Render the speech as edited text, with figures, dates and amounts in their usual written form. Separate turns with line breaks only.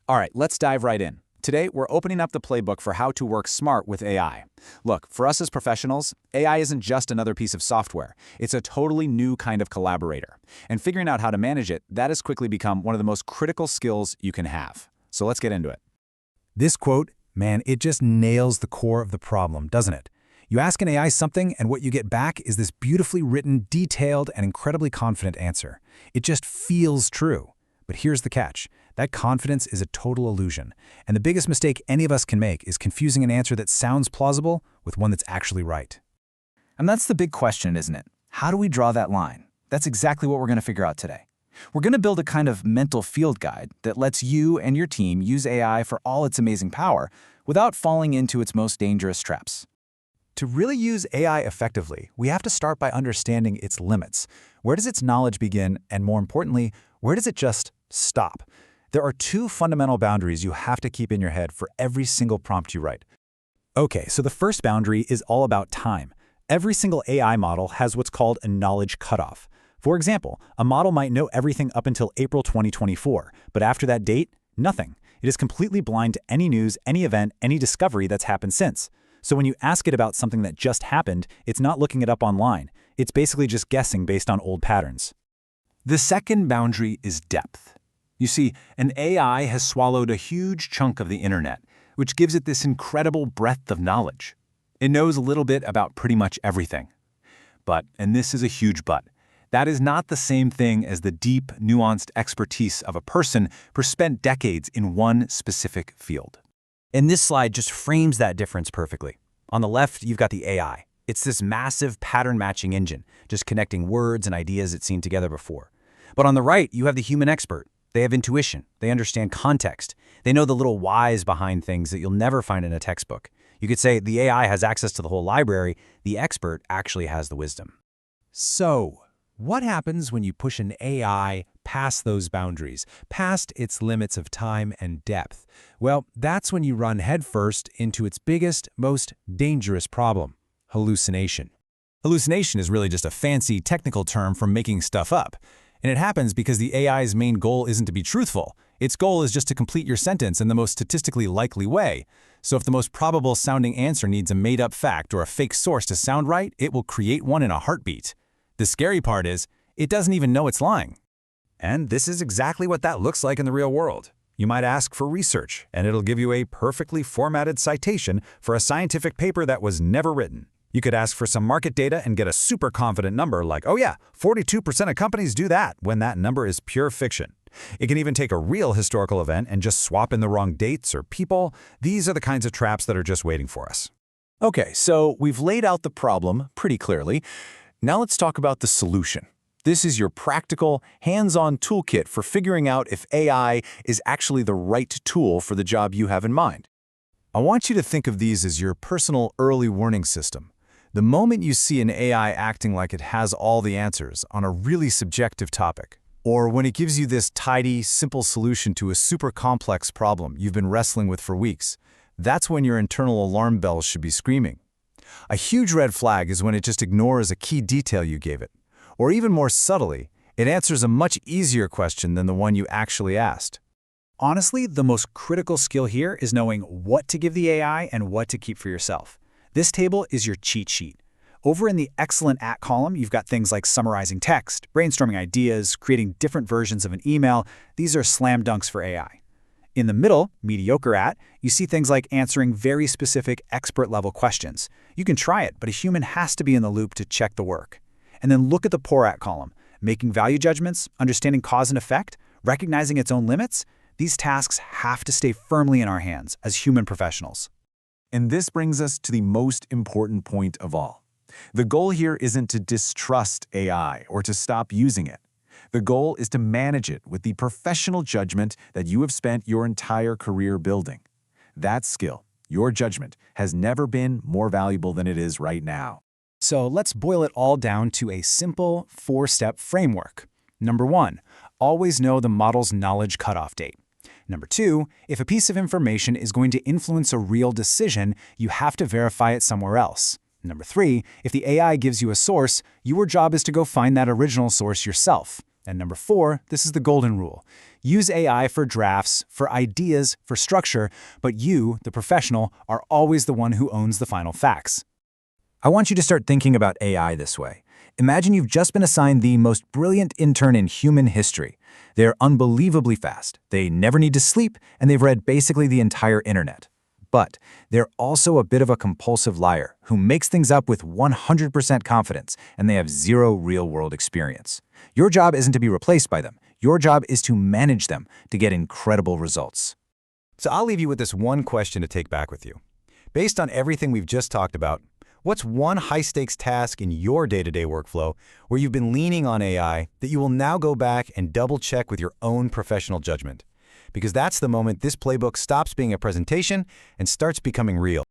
All right, let's dive right in. Today, we're opening up the playbook for how to work smart with AI. Look, for us as professionals, AI isn't just another piece of software. It's a totally new kind of collaborator. And figuring out how to manage it, that has quickly become one of the most critical skills you can have. So let's get into it.
This quote, man, it just nails the core of the problem, doesn't it? You ask an AI something, and what you get back is this beautifully written, detailed, and incredibly confident answer. It just feels true. But here's the catch. That confidence is a total illusion. And the biggest mistake any of us can make is confusing an answer that sounds plausible with one that's actually right.
And that's the big question, isn't it? How do we draw that line? That's exactly what we're going to figure out today. We're going to build a kind of mental field guide that lets you and your team use AI for all its amazing power without falling into its most dangerous traps.
To really use AI effectively, we have to start by understanding its limits. Where does its knowledge begin, and more importantly, where does it just stop? There are two fundamental boundaries you have to keep in your head for every single prompt you write. Okay, so the first boundary is all about time. Every single AI model has what's called a knowledge cutoff. For example, a model might know everything up until April 2024, but after that date, nothing. It is completely blind to any news, any event, any discovery that's happened since. So when you ask it about something that just happened, it's not looking it up online. It's basically just guessing based on old patterns.
The second boundary is depth. You see, an AI has swallowed a huge chunk of the internet, which gives it this incredible breadth of knowledge. It knows a little bit about pretty much everything. But, and this is a huge but, that is not the same thing as the deep, nuanced expertise of a person who spent decades in one specific field.
And this slide just frames that difference perfectly. On the left, you've got the AI. It's this massive pattern-matching engine, just connecting words and ideas it's seen together before. But on the right, you have the human expert. They have intuition. They understand context. They know the little whys behind things that you'll never find in a textbook. You could say the AI has access to the whole library. The expert actually has the wisdom. So, what happens when you push an AI past those boundaries, past its limits of time and depth? Well, that's when you run headfirst into its biggest, most dangerous problem: hallucination. Hallucination is really just a fancy technical term for making stuff up. And it happens because the AI's main goal isn't to be truthful. Its goal is just to complete your sentence in the most statistically likely way. So if the most probable sounding answer needs a made-up fact or a fake source to sound right, it will create one in a heartbeat. The scary part is, it doesn't even know it's lying. And this is exactly what that looks like in the real world. You might ask for research, and it'll give you a perfectly formatted citation for a scientific paper that was never written. You could ask for some market data and get a super confident number like, oh yeah, 42% of companies do that, when that number is pure fiction. It can even take a real historical event and just swap in the wrong dates or people. These are the kinds of traps that are just waiting for us.
Okay, so we've laid out the problem pretty clearly. Now let's talk about the solution. This is your practical, hands-on toolkit for figuring out if AI is actually the right tool for the job you have in mind.
I want you to think of these as your personal early warning system. The moment you see an AI acting like it has all the answers on a really subjective topic, or when it gives you this tidy, simple solution to a super complex problem you've been wrestling with for weeks, that's when your internal alarm bells should be screaming. A huge red flag is when it just ignores a key detail you gave it. Or even more subtly, it answers a much easier question than the one you actually asked. Honestly, the most critical skill here is knowing what to give the AI and what to keep for yourself. This table is your cheat sheet. Over in the Excellent At column, you've got things like summarizing text, brainstorming ideas, creating different versions of an email. These are slam dunks for AI. In the middle, Mediocre At, you see things like answering very specific expert-level questions. You can try it, but a human has to be in the loop to check the work. And then look at the Poor At column. Making value judgments, understanding cause and effect, recognizing its own limits. These tasks have to stay firmly in our hands as human professionals.
And this brings us to the most important point of all. The goal here isn't to distrust AI or to stop using it. The goal is to manage it with the professional judgment that you have spent your entire career building. That skill, your judgment, has never been more valuable than it is right now.
So let's boil it all down to a simple 4-step framework. Number 1, always know the model's knowledge cutoff date. Number 2, if a piece of information is going to influence a real decision, you have to verify it somewhere else. Number 3, if the AI gives you a source, your job is to go find that original source yourself. And number 4, this is the golden rule.
Use AI for drafts, for ideas, for structure, but you, the professional, are always the one who owns the final facts.
I want you to start thinking about AI this way. Imagine you've just been assigned the most brilliant intern in human history. They're unbelievably fast, they never need to sleep, and they've read basically the entire internet. But they're also a bit of a compulsive liar who makes things up with 100% confidence, and they have zero real-world experience. Your job isn't to be replaced by them. Your job is to manage them to get incredible results.
So I'll leave you with this one question to take back with you. Based on everything we've just talked about, what's one high-stakes task in your day-to-day workflow where you've been leaning on AI that you will now go back and double-check with your own professional judgment? Because that's the moment this playbook stops being a presentation and starts becoming real.